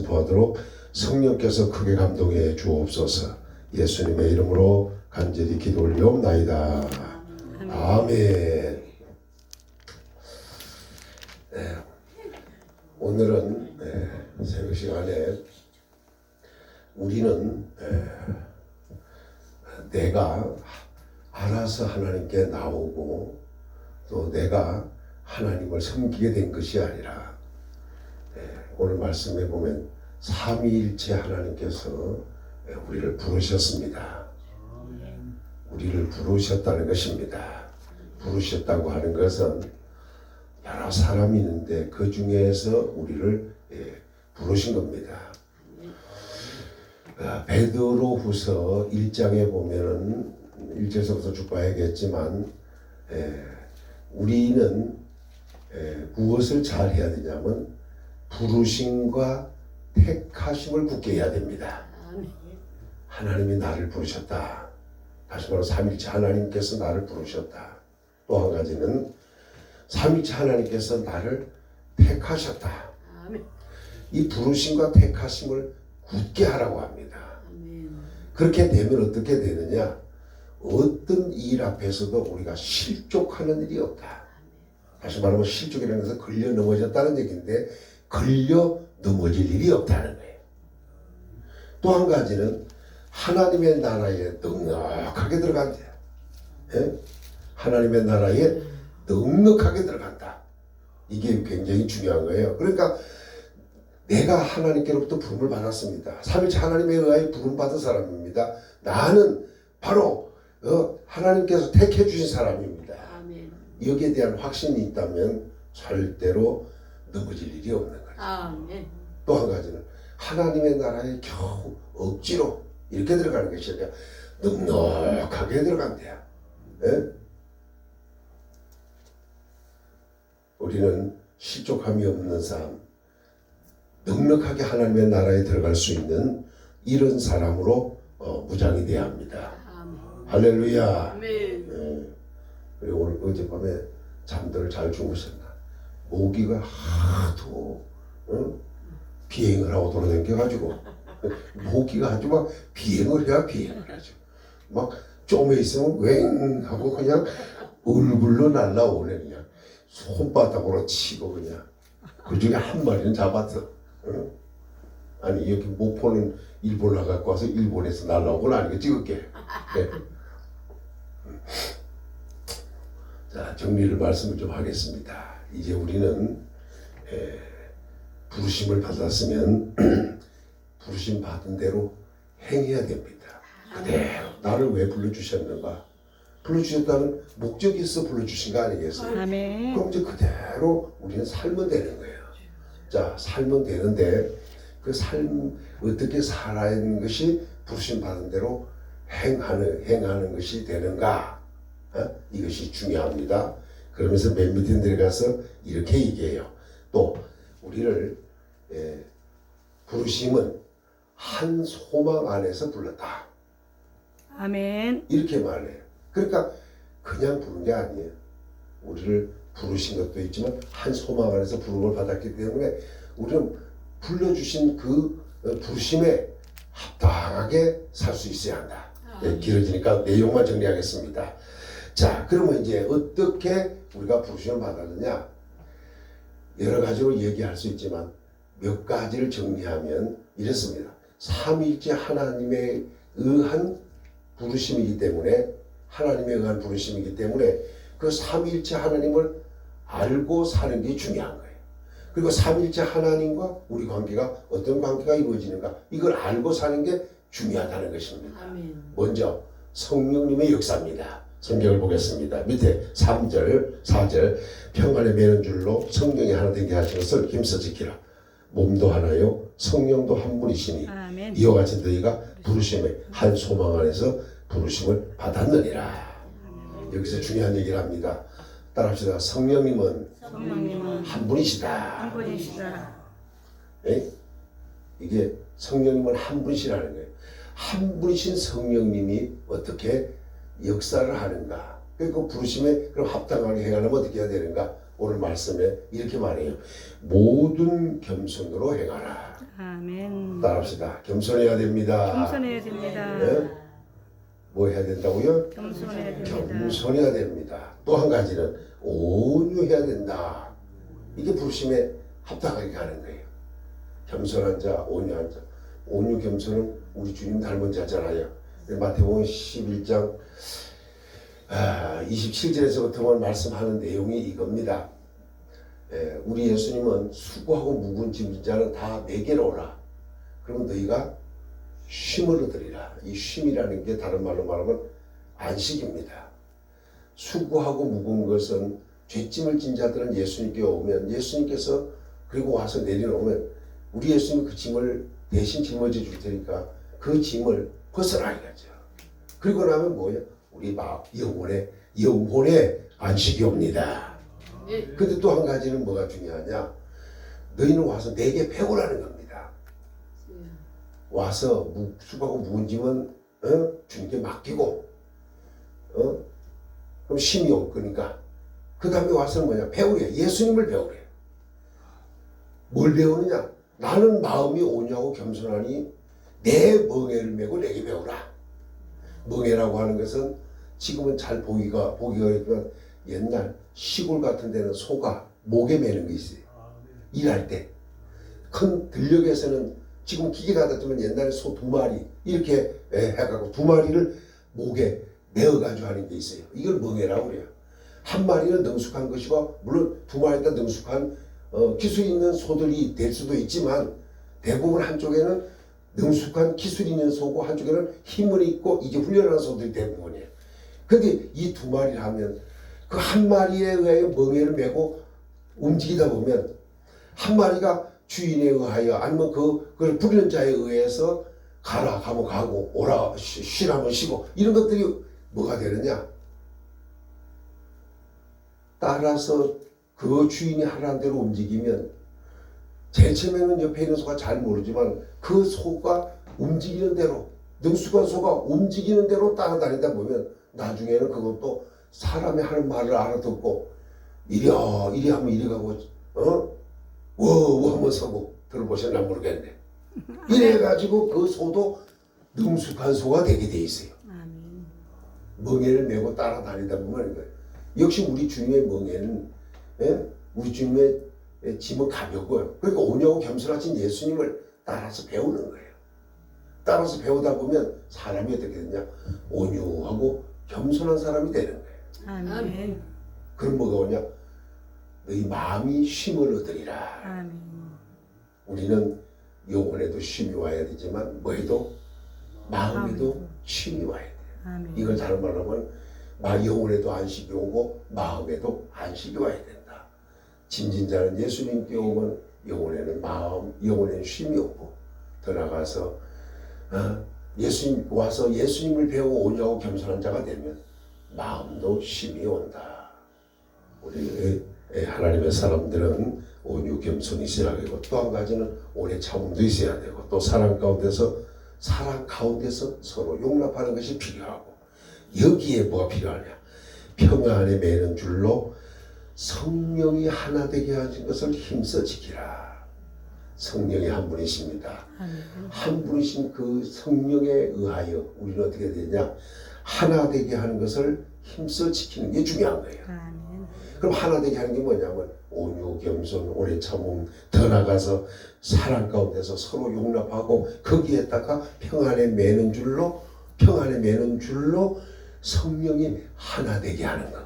보도록 성령께서 크게 감동해 주옵소서. 예수님의 이름으로 간절히 기도 올리옵나이다. 아멘. 오늘은 새벽 시간에 우리는 내가 알아서 하나님께 나오고 또 내가 하나님을 섬기게 된 것이 아니라 오늘 말씀에 보면 삼위일체 하나님께서 우리를 부르셨습니다. 우리를 부르셨다는 것입니다. 부르셨다고 하는 것은 여러 사람이 있는데 그 중에서 우리를 부르신 겁니다. 베드로후서 1장에 보면은 1절서부터 쭉 봐야겠지만 우리는 무엇을 잘 해야 되냐면 부르심과 택하심을 굳게 해야 됩니다. 하나님이 나를 부르셨다. 다시 말해 삼위일체 하나님께서 나를 부르셨다. 또 한 가지는 삼위일체 하나님께서 나를 택하셨다. 이 부르심과 택하심을 굳게 하라고 합니다. 그렇게 되면 어떻게 되느냐? 어떤 일 앞에서도 우리가 실족하는 일이 없다. 다시 말하면 실족이라는 것은 걸려 넘어졌다는 얘기인데 걸려 넘어질 일이 없다는 거예요. 또 한 가지는 하나님의 나라에 넉넉하게 들어간대요. 하나님의 나라에 넉넉하게 들어간다. 이게 굉장히 중요한 거예요. 그러니까 내가 하나님께로부터 부름을 받았습니다. 삼위일체 하나님에 의하여 부름 받은 사람입니다. 나는 바로 하나님께서 택해 주신 사람입니다. 아멘. 여기에 대한 확신이 있다면 절대로 넘어질 일이 없는 거죠. 아멘. 또 한 가지는 하나님의 나라에 겨우 억지로 이렇게 들어가는 것이 아니라 넉넉하게 들어간대요. 우리는 실족함이 없는 삶, 넉넉하게 하나님의 나라에 들어갈 수 있는 이런 사람으로 무장이 되어야 합니다. 아멘. 할렐루야. 아멘. 그리고 오늘 어젯밤에 잠들을 잘 주무셨나? 모기가 하도 비행을 하고 돌아다녀가지고 모기가 아주 막 비행을 하죠. 막 좀에 있으면 웽 하고 그냥 얼굴로 날라오네. 그냥 손바닥으로 치고 그냥 그 중에 한 마리는 잡았어. 아니 여기 목포는 일본 나갖고 와서 일본에서 날라오고 나니까 찍을게. 자, 정리를 말씀을 좀 하겠습니다. 이제 우리는 부르심을 받았으면 부르심 받은 대로 행해야 됩니다. 그대로 나를 왜 불러주셨는가? 불러주셨다는 목적이 있어 불러주신 거 아니겠어요? 아멘. 그럼 이제 그대로 우리는 살면 되는 거예요. 자, 살면 되는데 그 삶 어떻게 살아야 하는 것이 부르심 받은 대로 행하는 것이 되는가? 이것이 중요합니다. 그러면서 맨 밑에 내려가서 이렇게 얘기해요. 또 우리를 부르심은 한 소망 안에서 불렀다. 아멘. 이렇게 말해요. 그러니까 그냥 부른 게 아니에요. 우리를 부르신 것도 있지만 한 소망 안에서 부름을 받았기 때문에 우리는 불러주신 그 부르심에 합당하게 살 수 있어야 한다. 길어지니까 내용만 정리하겠습니다. 자, 그러면 이제 어떻게 우리가 부르심을 받았느냐? 여러 가지로 얘기할 수 있지만 몇 가지를 정리하면 이렇습니다. 삼위일체 하나님에 의한 부르심이기 때문에 하나님에 의한 부르심이기 때문에 그 삼위일체 하나님을 알고 사는 게 중요한 거예요. 그리고 삼위일체 하나님과 우리 관계가 어떤 관계가 이루어지는가 이걸 알고 사는 게 중요하다는 것입니다. 아멘. 먼저 성령님의 역사입니다. 성경을 보겠습니다. 밑에 3절, 4절 평안에 매는 줄로 성령이 하나 되게 하신 것을 힘써 지키라. 몸도 하나요 성령도 한 분이시니 아멘. 이와 같이 너희가 부르심의 한 소망 안에서 부르심을 받았느니라. 여기서 중요한 얘기를 합니다. 따라합시다. 성령님은 한 분이시다. 한 분이시다. 이게 성령님은 한 분이시라는 거예요. 한 분이신 성령님이 어떻게 역사를 하는가? 그 부르심에 그럼 합당하게 행하려면 어떻게 해야 되는가? 오늘 말씀에 이렇게 말해요. 모든 겸손으로 행하라. 아멘. 따라합시다. 겸손해야 됩니다. 겸손해야 됩니다. 네? 뭐 해야 된다고요? 겸손해야 됩니다. 겸손해야 됩니다. 또 한 가지는 온유해야 된다. 이게 부르심에 합당하게 가는 거예요. 겸손한 자, 온유한 자. 온유 겸손은 우리 주님 닮은 자잖아요. 마태복음 11장 27절에서부터 말씀하는 내용이 이겁니다. 우리 예수님은 수고하고 무거운 짐진 자는 다 내게로 오라. 그러면 너희가 쉼을 얻으리라. 이 쉼이라는 게 다른 말로 말하면 안식입니다. 수고하고 무거운 것은 죄짐을 진 자들은 예수님께 오면 예수님께서 그리고 와서 내려놓으면 우리 예수님이 그 짐을 대신 짊어져 줄 테니까 그 짐을 벗어나게 하죠. 그리고 나면 뭐예요? 우리 영혼의 안식이 옵니다. 근데 또 한 가지는 뭐가 중요하냐? 너희는 와서 내게 배우라는 겁니다. 와서 수고하고 무거운 짐은 주님께 맡기고 그럼 쉼이 올 거니까 그 다음에 와서는 뭐냐? 배우래. 예수님을 배우래. 뭘 배우느냐? 나는 마음이 온유하고 겸손하니 내 멍에를 메고 내게 배우라. 멍에라고 하는 것은 지금은 잘 보기가 있지만 옛날 시골 같은 데는 소가 목에 매는 게 있어요. 일할 때. 큰 들녘에서는 지금 기계가 됐지만 옛날에 소 2마리 이렇게 해갖고 2마리를 목에 매어가지고 하는 게 있어요. 이걸 멍에라고 그래요. 한 마리는 능숙한 것이고 물론 2마리 다 능숙한 기술이 있는 소들이 될 수도 있지만 대부분 한쪽에는 능숙한 기술이 있는 소고 한쪽에는 힘을 있고 이게 훈련한 소들이 대부분이에요. 근데 이 2마리를 하면 그 한 마리에 의하여 멍에를 메고 움직이다 보면 한 마리가 주인에 의하여 아니면 그걸 부리는 자에 의해서 가라 가면 가고 오라 쉬라면 쉬고 이런 것들이 뭐가 되느냐? 따라서 그 주인이 하라는 대로 움직이면 제일 처음에는 옆에 있는 소가 잘 모르지만 그 소가 움직이는 대로 능숙한 소가 움직이는 대로 따라다니다 보면 나중에는 그것도 사람이 하는 말을 알아듣고 이리 하면 이리 가고 워 하면 서고 들어보셨나 모르겠네. 이래가지고 그 소도 능숙한 소가 되게 돼 있어요. 아멘. 멍에를 메고 따라다니다 보면 거예요. 역시 우리 주님의 멍에는 우리 주님의 짐은 가볍고요. 그러니까 온유하고 겸손하신 예수님을 따라서 배우는 거예요. 따라서 배우다 보면 사람이 어떻게 되냐? 온유하고 겸손한 사람이 되는 거예요. 아멘. 그럼 뭐가 오냐? 너희 마음이 쉼을 얻으리라. 아멘. 우리는 영혼에도 쉼이 와야 되지만 뭐에도 마음에도 쉼이 와야 돼요. 아멘. 이걸 다른 말로 하면 영혼에도 안식이 오고 마음에도 안식이 와야 된다. 짐진 자는 예수님께 오면 영혼에는 쉼이 오고 더 나가서 예수님 와서 예수님을 배우고 온유하고 겸손한 자가 되면 마음도 쉼이 온다. 우리 하나님의 사람들은 온유 겸손이 있어야 되고 또 한 가지는 오래 참음도 있어야 되고 또 사랑 가운데서 서로 용납하는 것이 필요하고 여기에 뭐가 필요하냐? 평안에 매는 줄로 성령이 하나 되게 하신 것을 힘써 지키라. 성령이 한 분이십니다. 아멘. 한 분이신 그 성령에 의하여 우리는 어떻게 되냐? 하나 되게 하는 것을 힘써 지키는 게 중요한 거예요. 아멘. 그럼 하나 되게 하는 게 뭐냐면 온유, 겸손, 오래 참음, 더 나가서 사랑 가운데서 서로 용납하고 거기에다가 평안에 매는 줄로 성령이 하나 되게 하는 것.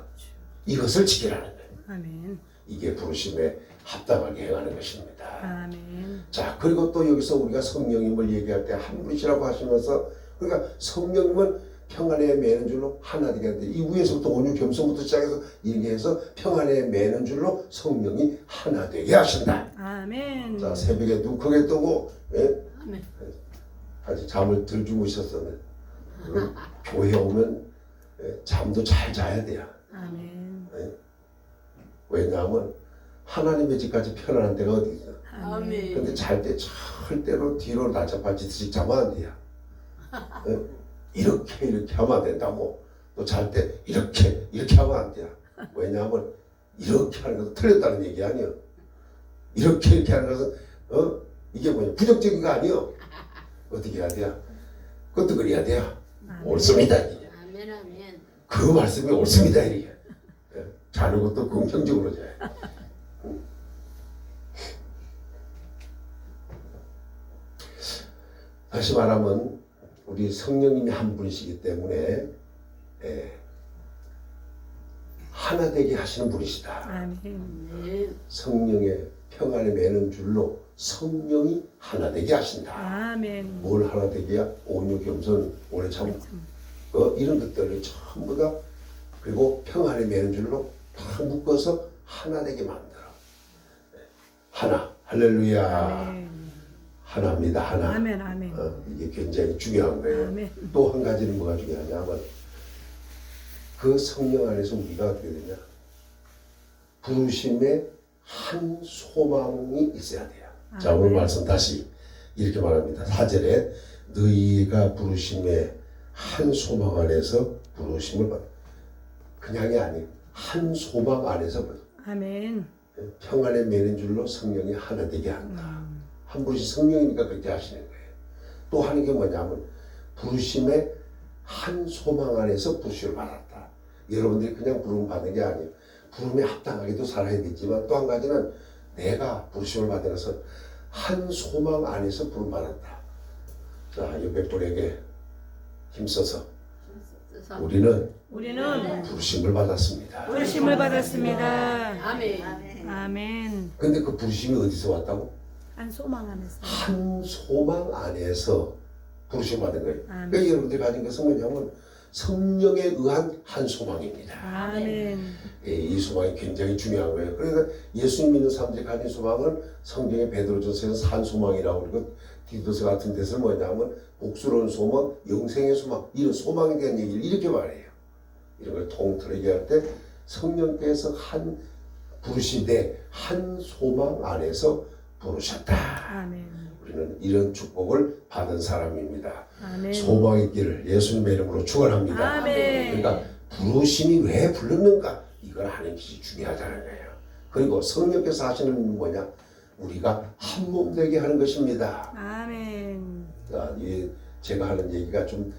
이것을 지키라는 거예요. 아멘. 이게 부르심에 합당하게 행하는 것입니다. 아멘. 자, 그리고 또 여기서 우리가 성령님을 얘기할 때 한 분이시라고 하시면서 그러니까 성령님은 평안에 매는 줄로 하나 되게 하는데 이 위에서부터 온유 겸손부터 시작해서 이렇게 해서 평안에 매는 줄로 성령이 하나 되게 하신다. 아멘. 자, 새벽에 눈 크게 뜨고 아멘. 아직 잠을 덜 주무셨었는데 교회 오면 잠도 잘 자야 돼요. 아멘. 왜냐하면 하나님의 집까지 편안한 데가 어디 있어. 아멘. 근데 잘 때 절대로 뒤로 나자빠지듯이 자면 안 돼요. 이렇게 하면 안 된다고. 또 잘 때 이렇게 하면 안 돼요. 왜냐하면 이렇게 하는 것은 틀렸다는 얘기 아니에요. 이렇게 하는 것은 이게 뭐냐? 부정적인 거 아니요. 어떻게 해야 돼요? 그것도 그래야 돼요. 옳습니다. 이게. 아멘 아멘. 그 말씀이 옳습니다. 이게. 자는 것도 긍정적으로 져요. 다시 말하면 우리 성령님이 한 분이시기 때문에 하나 되게 하시는 분이시다. 아멘. 네. 성령의 평안에 매는 줄로 성령이 하나 되게 하신다. 아멘. 뭘 하나 되게야? 온유 겸손 오래 참 이런 것들을 전부 다 그리고 평안에 매는 줄로 다 묶어서 하나 되게 만들어. 하나 할렐루야. 아멘. 하나입니다. 하나. 아멘. 아멘. 이게 굉장히 중요한 거예요. 아멘. 또 한 가지는 뭐가 중요하냐면 그 성령 안에서 우리가 어떻게 되냐? 부르심에 한 소망이 있어야 돼요. 자, 오늘 말씀 다시 이렇게 말합니다. 4절에 너희가 부르심에 한 소망 안에서 부르심을 받아. 그냥이 아니에요. 한 소망 안에서 아멘. 평안에 매는 줄로 성령이 하나 되게 한다. 한 분이 성령이니까 그렇게 하시는 거예요. 또 하는 게 뭐냐면 부르심에 한 소망 안에서 부르심을 받았다. 여러분들이 그냥 부름 받는 게 아니에요. 부름에 합당하게도 살아야 되지만 또 한 가지는 내가 부르심을 받은 것은 한 소망 안에서 부름 받았다. 자, 옆에 분에게 힘써서 우리는 부르심을 받았습니다. 부르심을 받았습니다. 아멘. 아멘. 근데 그 부르심이 어디서 왔다고? 한 소망 안에서. 한 소망 안에서 부르심 받은 거예요. 아멘. 그러니까 여러분들이 가진 것은 뭐냐면 성령에 의한 한 소망입니다. 아멘. 이 소망이 굉장히 중요한 거예요. 그러니까 예수 믿는 사람들이 가진 소망은 성경의 베드로전서에서 산 소망이라고 그러고 디도서 같은 데서는 뭐냐면 복스러운 소망, 영생의 소망 이런 소망에 대한 얘기를 이렇게 말해요. 이런 걸 통틀어 얘기할 때 성령께서 한 부르시되 한 소망 안에서 부르셨다. 아멘. 우리는 이런 축복을 받은 사람입니다. 아멘. 소망 있기를 예수님의 이름으로 축원합니다. 아멘. 그러니까 부르심이 왜 불렀는가 이걸 하는 것이 중요하다는 거예요. 그리고 성령께서 하시는 일은 뭐냐? 우리가 한 몸 되게 하는 것입니다. 아멘. 자, 제가 하는 얘기가 좀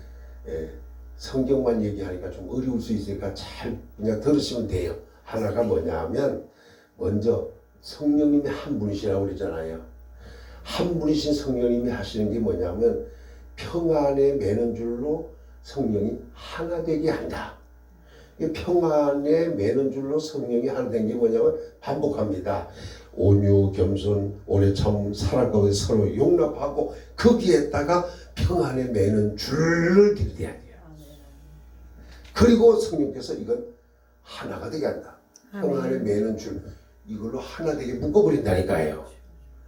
성경만 얘기하니까 좀 어려울 수 있으니까 잘 그냥 들으시면 돼요. 하나가 뭐냐면 먼저 성령님이 한 분이시라고 그러잖아요. 한 분이신 성령님이 하시는 게 뭐냐면 평안에 매는 줄로 성령이 하나 되게 한다. 이 평안에 매는 줄로 성령이 하나 된 게 뭐냐면 반복합니다. 온유, 겸손, 오래 참 사랑 가운데 서로 용납하고 거기에다가 평안에 매는 줄을 들여야 돼요. 그리고 성령께서 이건 하나가 되게 한다. 평안에 매는 줄 이걸로 하나 되게 묶어버린다니까요.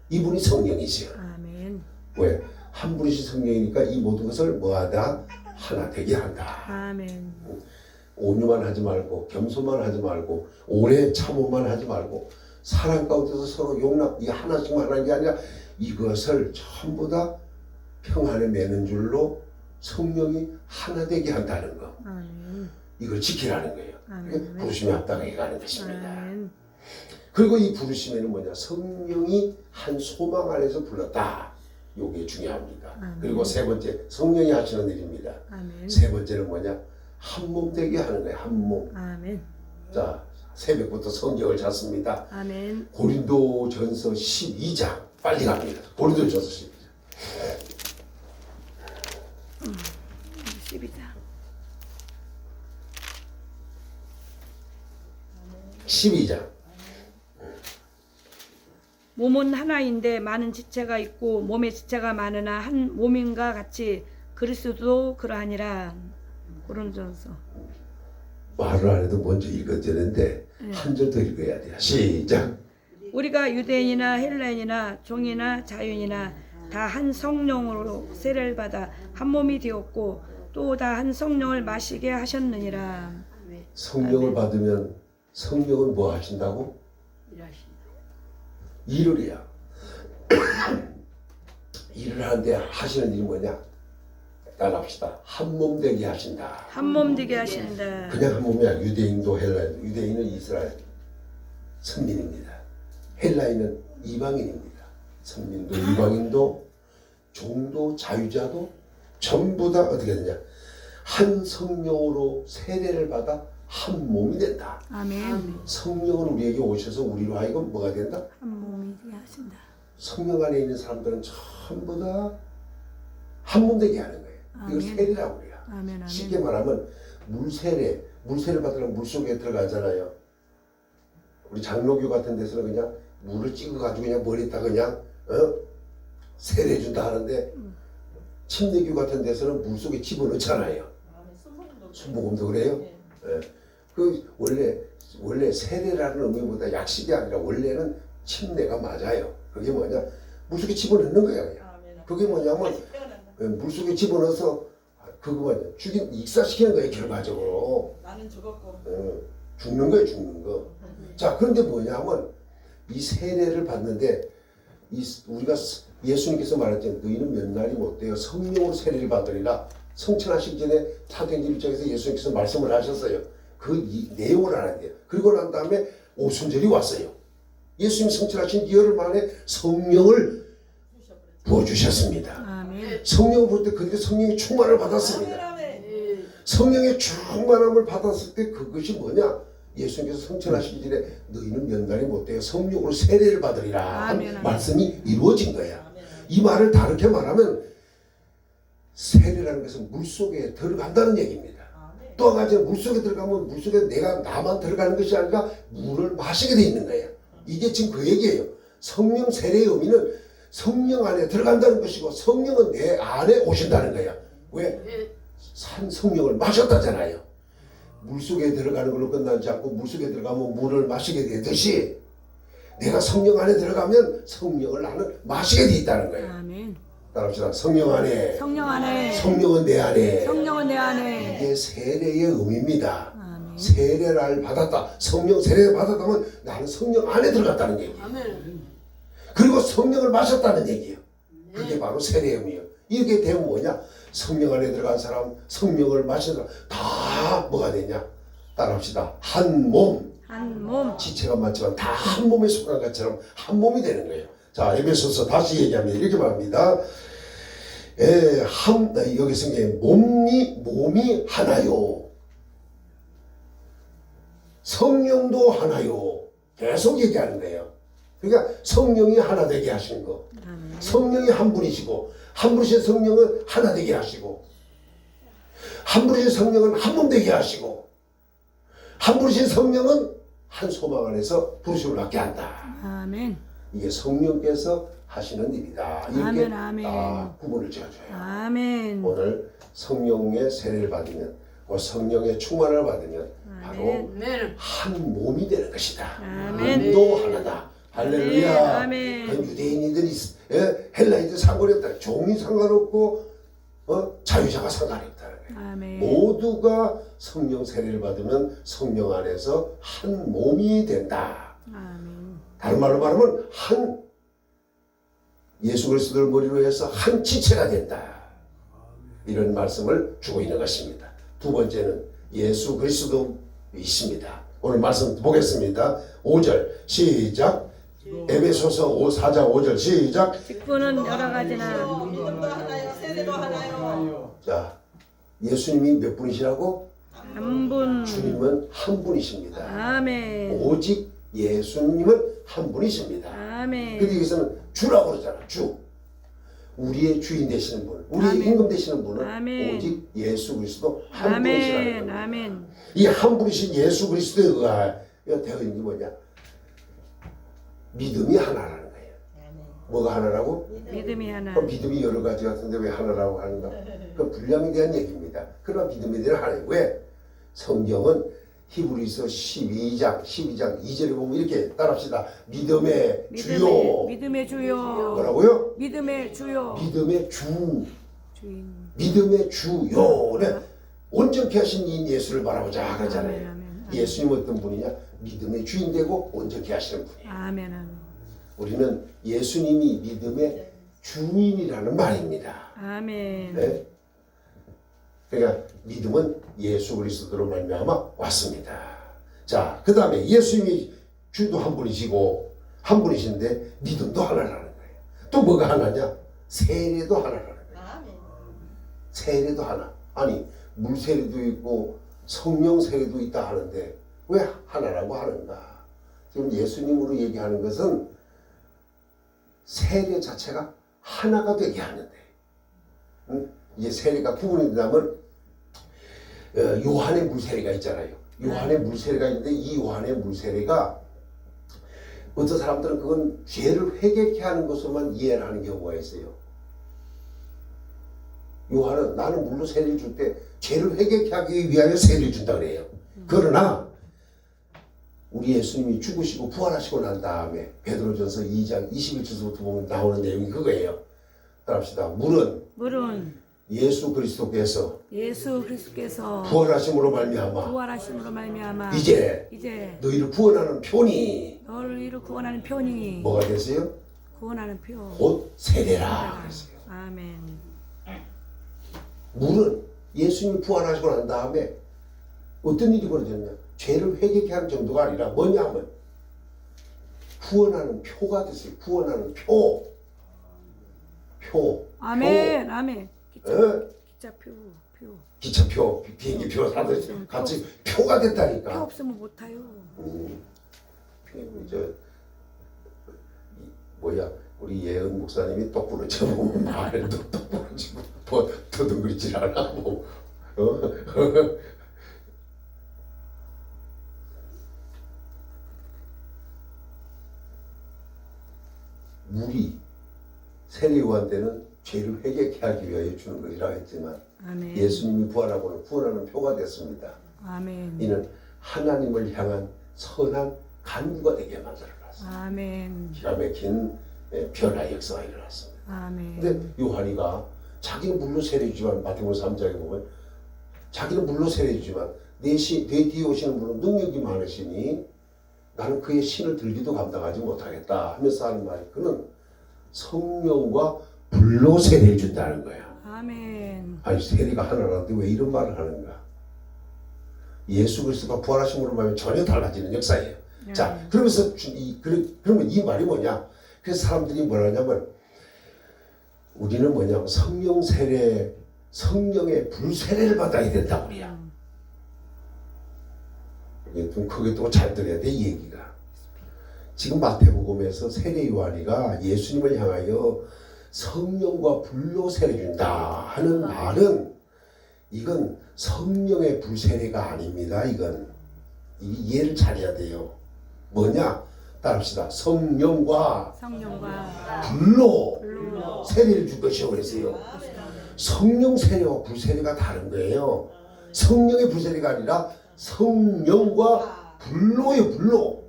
이분이 성령이시요. 아멘. 왜? 한 분이신 성령이니까 이 모든 것을 뭐하다? 하나 되게 한다. 아멘. 온유만 하지 말고 겸손만 하지 말고 오래 참음만 하지 말고 사랑 가운데서 서로 용납 이 하나씩만 하는 게 아니라 이것을 전부 다 평안에 매는 줄로 성령이 하나 되게 한다는 거. 아멘. 이걸 지키라는 거예요. 아멘. 부르심이 합당하게 가는 것입니다. 아멘. 그리고 이 부르심에는 뭐냐? 성령이 한 소망 안에서 불렀다. 요게 중요합니다. 아멘. 그리고 세 번째 성령이 하시는 일입니다. 아멘. 세 번째는 뭐냐? 한 몸 되게 하는 거예요. 한 몸. 아멘. 자, 새벽부터 성경을 찾습니다. 아멘. 고린도전서 12장 빨리 갑니다. 고린도전서 12장. 12장. 12장. 몸은 하나인데 많은 지체가 있고 몸의 지체가 많으나 한 몸인가 같이 그리스도도 그러하니라. 고린도전서. 말을 안 해도 먼저 읽어야 되는데 한 절 더 읽어야 돼요. 시작. 우리가 유대인이나 헬라인이나 종이나 자유인이나 다 한 성령으로 세례를 받아 한 몸이 되었고 또 다 한 성령을 마시게 하셨느니라. 성령을 받으면 성령은 뭐 하신다고? 일하신다. 일을 해야. 일을 하는데 하시는 일이 뭐냐? 따라합시다. 한 몸 되게 하신다. 한 몸 되게 하신다. 그냥 한 몸이야. 유대인도 헬라인도. 유대인은 이스라엘 선민입니다. 헬라인은 이방인입니다. 선민도 이방인도 종도 자유자도 전부 다 어떻게 되냐? 한 성령으로 세례를 받아 한 몸이 된다. 아멘. 성령은 우리에게 오셔서 우리로 하여금 뭐가 된다? 한 몸이 되게 하신다. 성령 안에 있는 사람들은 전부 다 한 몸 되게 하는 거예요. 이걸 아멘. 세례라고 그래요. 아멘. 아멘. 쉽게 말하면 물세례를 받으려면 물속에 들어가잖아요. 우리 장로교 같은 데서는 그냥 물을 찍어가지고 그냥 머리에다 그냥 세례해준다 하는데 침례교 같은 데서는 물속에 집어넣잖아요. 순복음도 그래요. 예. 그 원래 세례라는 의미보다 약식이 아니라 원래는 침례가 맞아요. 그게 뭐냐? 물속에 집어넣는 거야 그냥. 그게 뭐냐면 물속에 집어넣어서 그거 뭐냐? 익사시키는 거예요 결과적으로. 나는 죽었고. 죽는 거예요 죽는 거. 자 그런데 뭐냐면 이 세례를 받는데 우리가 예수님께서 말했잖아요. 너희는 몇 날이 못 돼요. 성령으로 세례를 받으리라. 성천하시기 전에 사도행전 1장에서 예수님께서 말씀을 하셨어요. 그 내용을 알아야 돼요. 그리고 난 다음에 오순절이 왔어요. 예수님 성천하신 열흘 만에 성령을 부어주셨습니다. 아멘. 성령을 부을 때 그들이 성령의 충만을 받았습니다. 성령의 충만함을 받았을 때 그것이 뭐냐? 예수님께서 성천하시기 전에 너희는 몇 날이 못 돼요. 성령으로 세례를 받으리라. 아멘. 말씀이 이루어진 거야. 이 말을 다르게 말하면 세례라는 것은 물속에 들어간다는 얘기입니다. 또 한 가지는 물속에 들어가면 물속에 나만 들어가는 것이 아니라 물을 마시게 돼 있는 거예요. 이게 지금 그 얘기예요. 성령 세례의 의미는 성령 안에 들어간다는 것이고 성령은 내 안에 오신다는 거예요. 왜? 산 성령을 마셨다잖아요. 물속에 들어가는 걸로 끝나지 않고 물속에 들어가면 물을 마시게 되듯이 내가 성령 안에 들어가면 성령을 나는 마시게 돼 있다는 거예요. 아멘. 따라합시다. 성령 안에. 성령 안에. 성령은 내 안에. 성령은 내 안에. 이게 세례의 의미입니다. 아멘. 세례를 받았다. 성령 세례를 받았다면 나는 성령 안에 들어갔다는 얘기예요. 아멘. 그리고 성령을 마셨다는 얘기예요. 그게 바로 세례의 의미예요. 이렇게 되면 뭐냐? 성령 안에 들어간 사람, 성령을 마신 사람 다 뭐가 되냐? 따라합시다. 한 몸. 한 몸. 지체가 많지만 다 한 몸에 속한 것처럼 한 몸이 되는 거예요. 자, 에베소서 다시 얘기하면 이렇게 말합니다. 여기서 몸이 하나요. 성령도 하나요. 계속 얘기하는 거예요. 그러니까 성령이 하나 되게 하시는 거. 아멘. 성령이 한 분이시고 한 분이신 성령은 하나 되게 하시고 한 분이신 성령은 한 몸 되게 하시고 한 분이신 성령은 한 소망 안에서 부르심을 받게 한다. 아멘. 이게 성령께서 하시는 일이다. 이렇게 아멘, 아멘. 다 구분을 지어줘요. 아멘. 오늘 성령의 세례를 받으면 성령의 충만을 받으면 바로 아멘. 한 몸이 되는 것이다. 아멘. 몸도 하나다. 할렐루야. 아멘. 그 유대인이든 헬라인이든 상관이 없다. 종이 상관없고 자유자가 상관이 없다는 거예요. 아멘. 모두가 성령 세례를 받으면 성령 안에서 한 몸이 된다. 아멘. 다른 말로 말하면 한 예수 그리스도를 머리로 해서 한 지체가 된다. 이런 말씀을 주고 있는 것입니다. 두 번째는 예수 그리스도이십니다. 오늘 말씀 보겠습니다. 5절 시작. 에베소서 4장 5절 시작. 직분은 여러 가지나 믿음도 하나요, 세례도 하나요. 자, 예수님이 몇 분이시라고? 한 분. 주님은 한 분이십니다. 아멘. 오직 예수님은 한 분이십니다. 아멘. 근데 여기서는 주라고 그러잖아. 주. 우리의 주인 되시는 분, 우리의 아멘. 임금 되시는 분은 아멘. 오직 예수 그리스도 한 분이시라는 아멘. 겁니다. 아멘. 이 한 분이신 예수 그리스도에 의하여 되어 있는 게 뭐냐? 믿음이 하나라는 거예요. 뭐가 하나라고? 믿음이 하나. 그럼 믿음이 여러 가지 같은데 왜 하나라고 하는가? 그 분량에 대한 얘기입니다. 그러나 믿음에 대한 하나예요. 왜? 성경은 히브리서 12장 2절에 보면 이렇게 따라합시다. 믿음의 주요. 믿음의 주요. 뭐라고요? 믿음의 주요. 믿음의 주. 주인. 믿음의 주요를 온전케 하신 이 예수를 바라보자 그러잖아요. 아멘, 아멘. 예수님은 어떤 분이냐? 믿음의 주인 되고 온전케 하시는 분이에요. 아멘. 아멘. 우리는 예수님이 믿음의 주인이라는 말입니다. 아멘. 네? 그러니까 믿음은 예수 그리스도로 말미암아 왔습니다. 자, 그 다음에 예수님이 주도 한 분이시고 한 분이신데 믿음도 하나라는 거예요. 또 뭐가 하나냐? 세례도 하나라는 거예요. 아멘. 세례도 하나. 아니 물 세례도 있고 성령 세례도 있다 하는데 왜 하나라고 하는가? 지금 예수님으로 얘기하는 것은 세례 자체가 하나가 되게 하는데, 이제 세례가 구분이 된다면 요한의 물 세례가 있잖아요. 요한의 물 세례가 있는데 이 요한의 물 세례가 어떤 사람들은 그건 죄를 회개케 하는 것으로만 이해를 하는 경우가 있어요. 요한은 나는 물로 세례를 줄 때 죄를 회개케 하기 위하여 세례를 준다 그래요. 그러나 우리 예수님이 죽으시고 부활하시고 난 다음에 베드로전서 2장 21절부터 보면 나오는 내용이 그거예요. 따라합시다. 물은 예수 그리스도께서 부활하심으로 말미암아 이제 너희를 구원하는 편이 뭐가 됐어요? 곧 세례라 그랬어요. 아멘. 물은 예수님이 부활하시고 난 다음에 어떤 일이 벌어졌냐? 죄를 회개케 하는 정도가 아니라 뭐냐 하면 구원하는 표가 됐어요. 구원하는 표. 아멘. 아멘. 기차표, 비행기표 다들 같이 표가 됐다니까. 표 없으면 못 타요. 우리 예은 목사님이 똑부러 쳐보면 말을 똑부러 치고 더듬거리질 않아. 물이 세례요한 때는 죄를 회개케 하기 위하여 주는 것이라 했지만 아멘. 예수님이 부활하고는 구원하는 표가 됐습니다. 아멘. 이는 하나님을 향한 선한 간구가 되게 만들어놨어요. 아멘. 기가 막힌 변화 역사가 일어났습니다. 아멘. 근데 요한이가 자기는 물로 세례주지만 마태복음 3장에 보면 자기는 물로 세례주지만 내 뒤에 오시는 분은 능력이 많으시니 나는 그의 신을 들기도 감당하지 못하겠다 하면서 하는 말이 그는 성령과 불로 세례해 준다는 거야. 아멘. 아니 세례가 하나라는데 왜 이런 말을 하는가? 예수 그리스도가 부활하심으로 말하면 전혀 달라지는 역사예요. 자, 그러면서 그러면 이 말이 뭐냐? 그래서 사람들이 뭐라 하냐면 우리는 뭐냐? 성령 세례, 성령의 불 세례를 받아야 된다 우리야. 이게 좀 크게 또 잘 들어야 돼 이 얘기가. 지금 마태복음에서 세례 요한이가 예수님을 향하여 성령과 불로 세례 준다 하는 말은 이건 성령의 불 세례가 아닙니다. 이건 이해를 잘해야 돼요. 뭐냐? 따라합시다. 성령과 불로 세례를 줄 것이요 그랬어요. 성령 세례와 불 세례가 다른 거예요. 성령의 불 세례가 아니라 성령과 불로의 불로.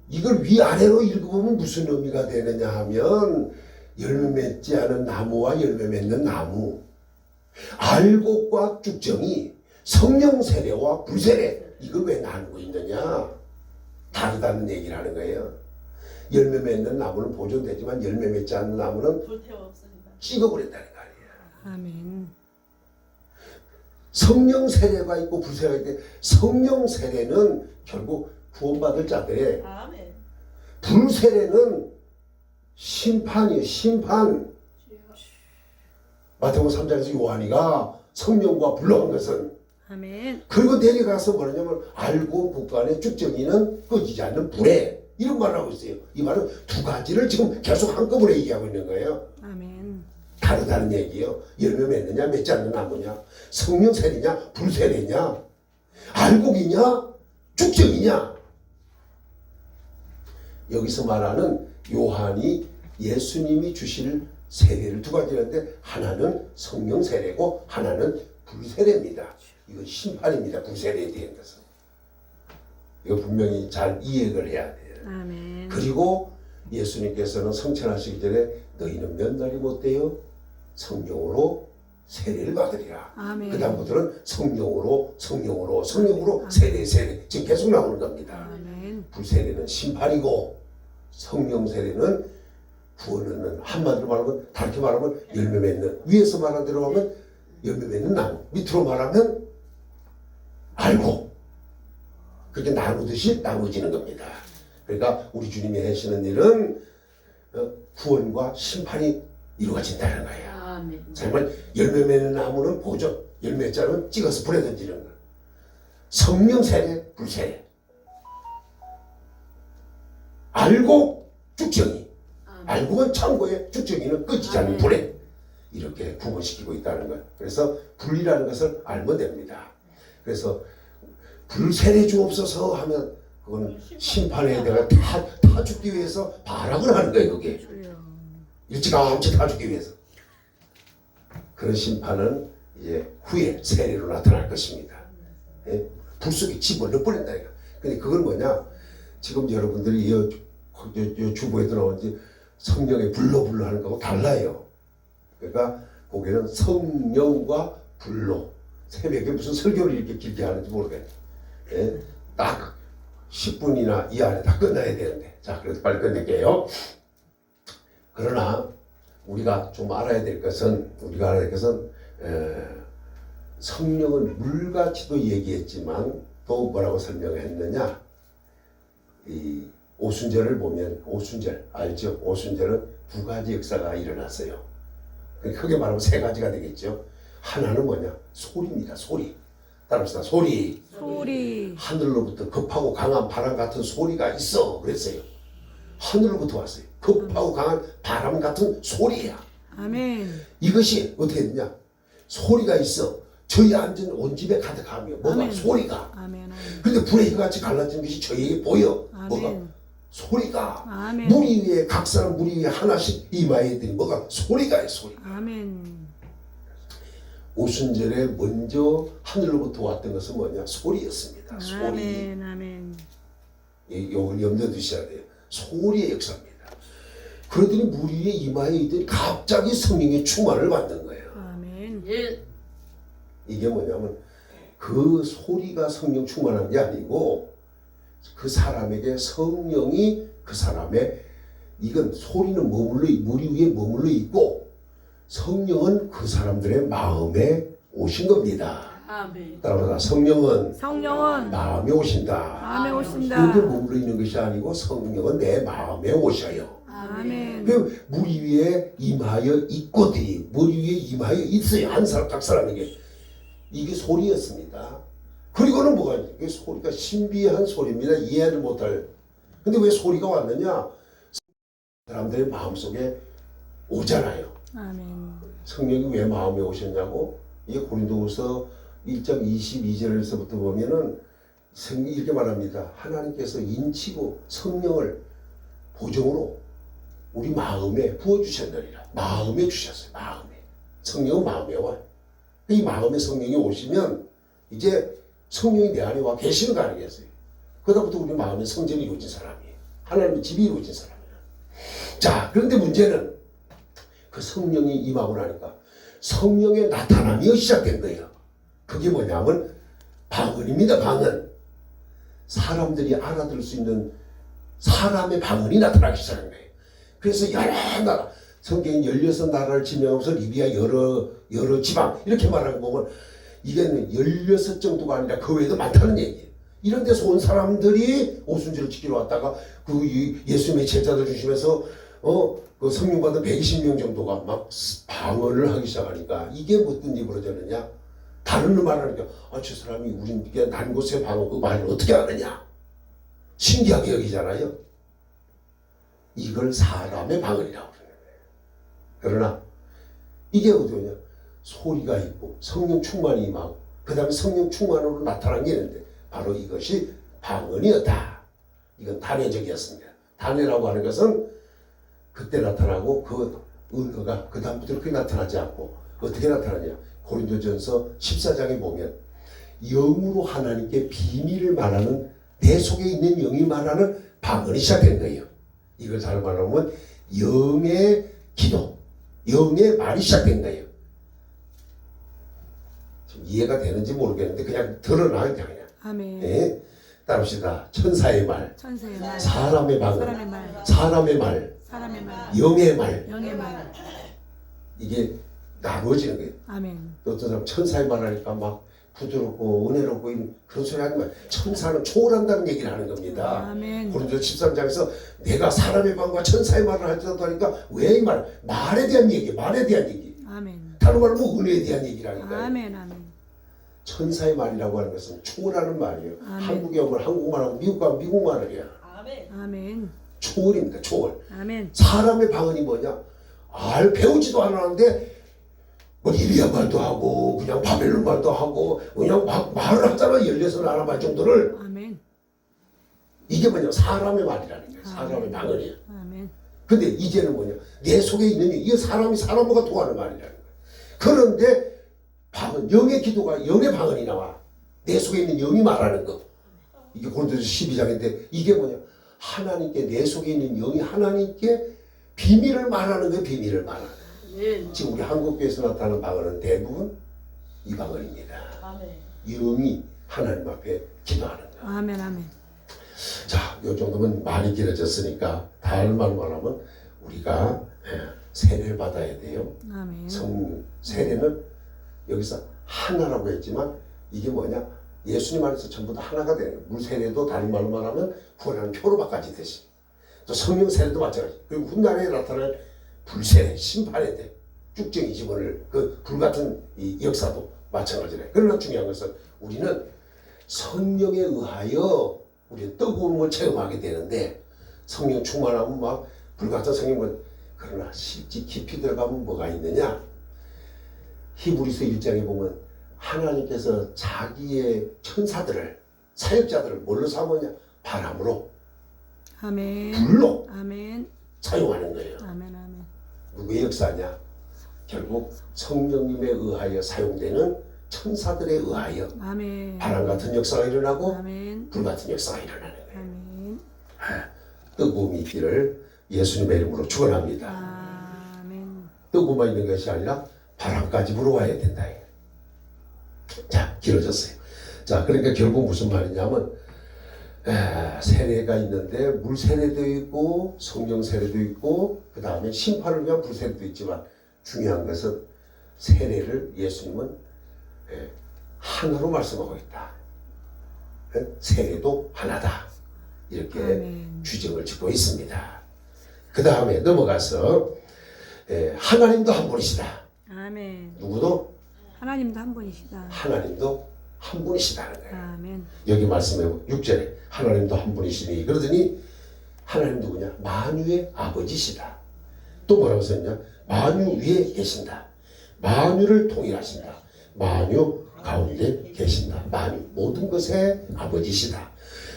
이걸 위아래로 읽어보면 무슨 의미가 되느냐 하면 열매 맺지 않은 나무와 열매 맺는 나무, 알곡과 쭉정이 성령 세례와 불 세례 이걸 왜 나누고 있느냐? 다르다는 얘기를 하는 거예요. 열매 맺는 나무는 보존되지만 열매 맺지 않는 나무는 찍어버린다는 거 아니에요. 아멘. 성령 세례가 있고 불 세례가 있는데 성령 세례는 결국 구원받을 자들의 불 세례는 심판이에요. 심판. 마태복음 3장에서 요한이가 성령과 불로 한 것은 아멘. 그리고 내려가서 뭐냐면 알고 국간의 쭉정이는 꺼지지 않는 불에 이런 말을 하고 있어요. 이 말은 두 가지를 지금 계속 한꺼번에 얘기하고 있는 거예요. 아멘. 다르다는 얘기예요. 열매 맺느냐 맺지 않는 나무냐, 성령 세례냐 불 세례냐, 알곡이냐 쭉정이냐. 여기서 말하는 요한이 예수님이 주실 세례를 두 가지인데 하나는 성령 세례고 하나는 불 세례입니다. 이건 심판입니다. 불 세례에 대한 것은. 이거 분명히 잘 이해를 해야 돼요. 아멘. 그리고 예수님께서는 성천하시기 전에 너희는 몇 날이 못 돼요? 성령으로 세례를 받으리라. 아멘. 그 다음부터는 성령으로 세례 지금 계속 나오는 겁니다. 아멘. 불 세례는 심판이고 성령 세례는 구원은 한마디로 말하면 다르게 말하면 열매 맺는, 위에서 말한 대로 하면 열매 맺는 나무, 밑으로 말하면 알고 그렇게 나누듯이 나누어지는 겁니다. 그러니까 우리 주님이 하시는 일은 구원과 심판이 이루어진다는 거예요. 아멘. 정말 열매 맺는 나무는 보존, 열매 자는 찍어서 불에 던지는 거. 성령 세례, 불세례. 알고 쭉정이, 아멘. 알고는 창고에, 쭉정이는 끄지지 않는 아멘. 불에 이렇게 구분시키고 있다는 것. 그래서 불이라는 것을 알면 됩니다. 그래서 불세례 주옵소서 하면 그거는 심판에 내가 다 죽기 위해서 발악을 하는 거예요. 그게 일찌감치 다 죽기 위해서. 그런 심판은 이제 후에 세례로 나타날 것입니다. 예? 불 속에 집어넣어 버린다 이거. 근데 그건 뭐냐? 지금 여러분들이 요 주보에도 나오는지 성령의 불로 하는 거하고 달라요. 그러니까 거기는 성령과 불로. 새벽에 무슨 설교를 이렇게 길게 하는지 모르겠네. 예? 딱 10분이나 이 안에 다 끝나야 되는데. 자, 그래서 빨리 끝낼게요. 그러나 우리가 좀 알아야 될 것은 성령은 물같이도 얘기했지만 또 뭐라고 설명했느냐? 이 오순절을 보면 오순절 알죠? 오순절은 두 가지 역사가 일어났어요. 크게 말하면 세 가지가 되겠죠. 하나는 뭐냐? 소리입니다. 소리. 따라합시다. 소리. 소리. 하늘로부터 급하고 강한 바람 같은 소리가 있어. 그랬어요. 하늘로부터 왔어요. 급하고 강한 바람 같은 소리야. 아멘. 이것이 어떻게 되냐? 소리가 있어. 저희 앉은 온 집에 가득하며 뭐가 아멘. 소리가. 아멘. 근데 불의 혀같이 갈라진 것이 저에게 보여. 뭐가? 아멘. 소리가. 아멘. 무리 위에 각 사람 무리 위에 하나씩 이마에 들이 뭐가? 소리가요. 소리. 아멘. 오순절에 먼저 하늘로부터 왔던 것은 뭐냐? 소리였습니다. 소리. 아멘. 아멘. 이걸 염두에 두셔야 돼요. 소리의 역사입니다. 그러더니 무리 위에 이마에 있더니 갑자기 성령의 충만을 받는 거예요. 아멘. 예. 이게 뭐냐면 그 소리가 성령 충만한 게 아니고 그 사람에게 성령이 그 사람의 이건 소리는 무리 위에 머물러 있고 성령은 그 사람들의 마음에 오신 겁니다. 아멘. 따라서 성령은 성령은 마음에 오신다. 마음에 여기 오신다. 머물러 있는 것이 아니고 성령은 내 마음에 오셔요. 아멘. 그 무리 위에 임하여 있거든요. 무리 위에 임하여 있어요. 한 사람 각 사람에게. 이게 소리였습니다. 그리고는 뭐가 있냐? 이게 소리가 신비한 소리입니다. 이해를 못할. 근데 왜 소리가 왔느냐? 사람들의 마음속에 오잖아요. 아멘. 성령이 왜 마음에 오셨냐고? 이게 고린도후서 1장 22절에서부터 보면은 성경이 이렇게 말합니다. 하나님께서 인치고 성령을 보정으로 우리 마음에 부어주셨느니라. 마음에 주셨어요. 마음에. 성령은 마음에 와요. 이 마음에 성령이 오시면 이제 성령이 내 안에 와 계시는 거 아니겠어요? 그다음부터 우리 마음에 성전이 이루어진 사람이에요. 하나님의 집이 이루어진 사람이에요. 자, 그런데 문제는 그 성령이 임하고 나니까 성령의 나타남이 시작된 거예요. 그게 뭐냐면 방언입니다. 방언. 사람들이 알아들을 수 있는 사람의 방언이 나타나기 시작한 거예요. 그래서 여러 나라, 성경이 16나라를 지명하면서 리비아 여러 지방 이렇게 말하고 보면 이게 16 정도가 아니라 그 외에도 많다는 얘기예요. 이런 데서 온 사람들이 오순절을 지키러 왔다가 그 예수님의 제자들 중심에서 그 성령 받은 120명 정도가 막 방언을 하기 시작하니까 이게 어떤 일이 벌어졌느냐? 다른 말 하니까 저 사람이 우리 난 곳의 방언 그 말을 어떻게 하느냐? 신기하게 여기잖아요. 이걸 사람의 방언이라고 그러는 거예요. 그러나 이게 어디냐? 소리가 있고 성령 충만이 임하고 그 다음에 성령 충만으로 나타난 게 있는데 바로 이것이 방언이었다. 이건 단회적이었습니다. 단회라고 하는 것은 그때 나타나고 그 은거가 그 다음부터 그렇게 나타나지 않고 어떻게 나타나냐? 고린도전서 14장에 보면 영으로 하나님께 비밀을 말하는 내 속에 있는 영이 말하는 방언이 시작된 거예요. 이걸 잘 말하면 영의 기도, 영의 말이 시작된 거예요. 좀 이해가 되는지 모르겠는데 그냥 드러나 그냥. 아멘. 네? 따릅시다. 천사의 말, 천사의 말, 사람의 방언, 사람의 말, 사람의 말, 사람의 말, 영의 말. 영의 말. 이게 나누어지는 거예요. 아멘. 또 어떤 사람 천사의 말 하니까 막 부드럽고 은혜롭고 그런 소리 하지 마. 천사는 초월한다는 얘기를 하는 겁니다. 아멘. 고린도 13장에서 내가 사람의 방과 천사의 말을 할지라도 하니까 왜 이 말? 말에 대한 얘기, 말에 대한 얘기. 아멘. 다른 말로 뭐 은혜에 대한 얘기라니까요. 아멘. 아멘. 천사의 말이라고 하는 것은 초월하는 말이에요. 아멘. 한국에 오면 한국말하고 미국 가면 미국말을 해요. 아멘. 아멘. 초월입니다. 초월. 아멘. 사람의 방언이 뭐냐? 배우지도 않았는데 뭐 이리야 말도 하고 그냥 바벨론 말도 하고 그냥 막 말을 하잖아. 16 나라 정도를. 아멘. 이게 뭐냐? 사람의 말이라는 거예요. 사람의 방언이에요. 아멘. 근데 이제는 뭐냐? 내 속에 있는 이 사람이 사람과 통하는 말이라는 거예요. 그런데 방언, 영의 기도가 영의 방언이 나와. 내 속에 있는 영이 말하는 거. 이게 고린도서 12장인데 이게 뭐냐? 하나님께 내 속에 있는 영이 하나님께 비밀을 말하는 거예요. 비밀을 말하는 거예요. 아멘. 지금 우리 한국교회에서 나타나는 방언은 대부분 이 방언입니다. 아멘. 영이 하나님 앞에 기도하는 거예요. 아멘. 아멘. 자, 요 정도면 많이 길어졌으니까 다른 말로 말하면 우리가 세례를 받아야 돼요. 아멘. 성령 세례는 여기서 하나라고 했지만 이게 뭐냐? 예수님 안에서 전부 다 하나가 되는 거예요. 물 세례도 다른 말로 말하면 구원하는 표로 바꿔지듯이 또 성령 세례도 마찬가지. 그리고 훗날에 나타날 불세례, 심판에 대해 쭉정이 집어를 그 불같은 이 역사도 마찬가지래. 그러나 중요한 것은 우리는 성령에 의하여 우리는 뜨거움을 체험하게 되는데 성령 충만하면 막 불같은 성령은 그러나 실제 깊이 들어가면 뭐가 있느냐? 히브리서 1장에 보면 하나님께서 자기의 천사들을 사역자들을 뭘로 삼으냐? 바람으로 아멘. 불로 아멘. 사용하는 거예요. 아멘. 아멘. 누구의 역사냐? 결국 성령님에 의하여 사용되는 천사들에 의하여 아멘. 바람 같은 역사가 일어나고 아멘. 불 같은 역사가 일어나는 거예요. 아멘. 뜨거움이 있기를 예수님의 이름으로 축원합니다. 아멘. 뜨거움만 있는 것이 아니라 바람까지 불어와야 된다. 자, 길어졌어요. 자, 그러니까 결국 무슨 말이냐면 세례가 있는데 물 세례도 있고 성령 세례도 있고 그 다음에 심판을 위한 불 세례도 있지만 중요한 것은 세례를 예수님은 하나로 말씀하고 있다. 세례도 하나다. 이렇게 아멘. 규정을 짓고 있습니다. 그 다음에 넘어가서 하나님도 한 분이시다. 아멘. 누구도 하나님도 한 분이시다. 하나님도 한 분이시다는 거예요. 아멘. 여기 말씀해 6절에 하나님도 한 분이시니 그러더니 하나님 누구냐? 만유의 아버지시다. 또 뭐라고 썼냐? 만유 위에 계신다. 만유를 통일하신다. 만유 가운데 계신다. 만유 모든 것의 아버지시다.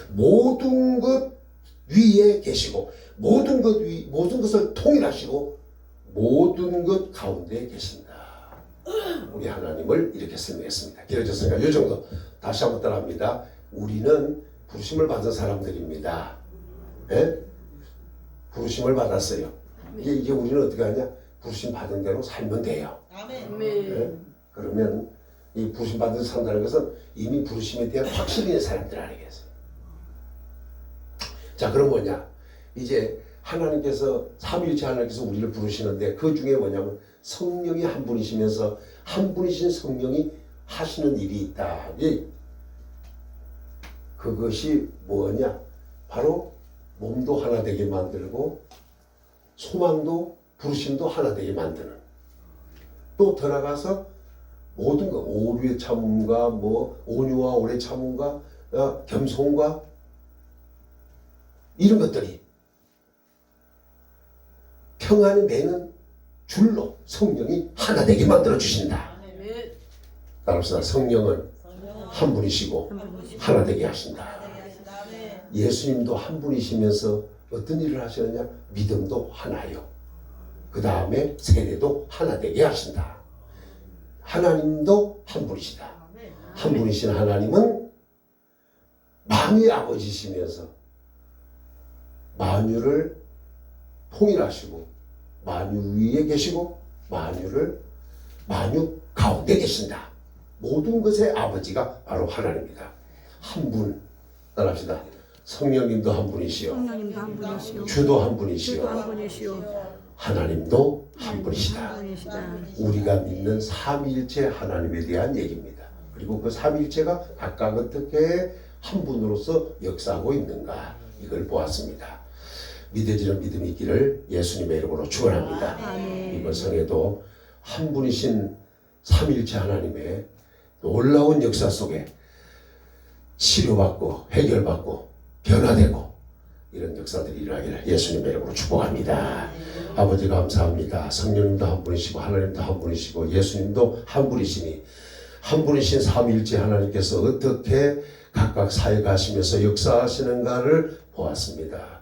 모든 것 위에 계시고 모든 것을 통일하시고 모든 것 가운데 계신다. 우리 하나님을 이렇게 설명했습니다. 길어졌으니까 이 정도 다시 한번 따라합니다. 우리는 부르심을 받은 사람들입니다. 예? 부르심을 받았어요. 이제 우리는 어떻게 하냐? 부르심 받은 대로 살면 돼요. 아멘. 아멘. 예? 그러면 이 부르심 받은 사람이라는 것은 이미 부르심에 대한 확실히 있는 사람들 아니겠어요? 자, 그럼 뭐냐? 이제 하나님께서 삼위일체 하나님께서 우리를 부르시는데 그 중에 뭐냐면 성령이 한 분이시면서 한 분이신 성령이 하시는 일이 있다. 그것이 뭐냐? 바로 몸도 하나 되게 만들고 소망도 부르심도 하나 되게 만드는. 또 더 나가서 모든 것 오류의 참음과 뭐 온유와 오래 참음과 겸손과 이런 것들이 평안이 매는 줄로 성령이 하나 되게 만들어 주신다. 아멘. 따라서 성령은 한 분이시고 하나 되게 하신다. 아멘. 예수님도 한 분이시면서 어떤 일을 하시느냐? 믿음도 하나요. 그 다음에 세례도 하나 되게 하신다. 하나님도 한 분이시다. 한 분이신 하나님은 만유의 아버지시면서 만유를 통일하시고 만유 위에 계시고 만유 가운데 계신다. 모든 것의 아버지가 바로 하나님입니다. 한 분 따라합시다. 성령님도 한 분이시요. 성령님도 한 분이시오. 주도 한 주도 분이시요. 한 분이시오. 하나님도 한 한 분이시다. 분이시다. 우리가 믿는 삼위일체 하나님에 대한 얘기입니다. 그리고 그 삼위일체가 각각 어떻게 한 분으로서 역사하고 있는가 이걸 보았습니다. 믿어지는 믿음이 있기를 예수님의 이름으로 축원합니다. 아멘. 이번 성에도 한 분이신 삼위일체 하나님의 놀라운 역사 속에 치료받고 해결받고 변화되고 이런 역사들이 일어나기를 예수님의 이름으로 축복합니다. 아버지 감사합니다. 성령님도 한 분이시고 하나님도 한 분이시고 예수님도 한 분이시니 한 분이신 삼위일체 하나님께서 어떻게 각각 사역하시면서 역사하시는가를 보았습니다.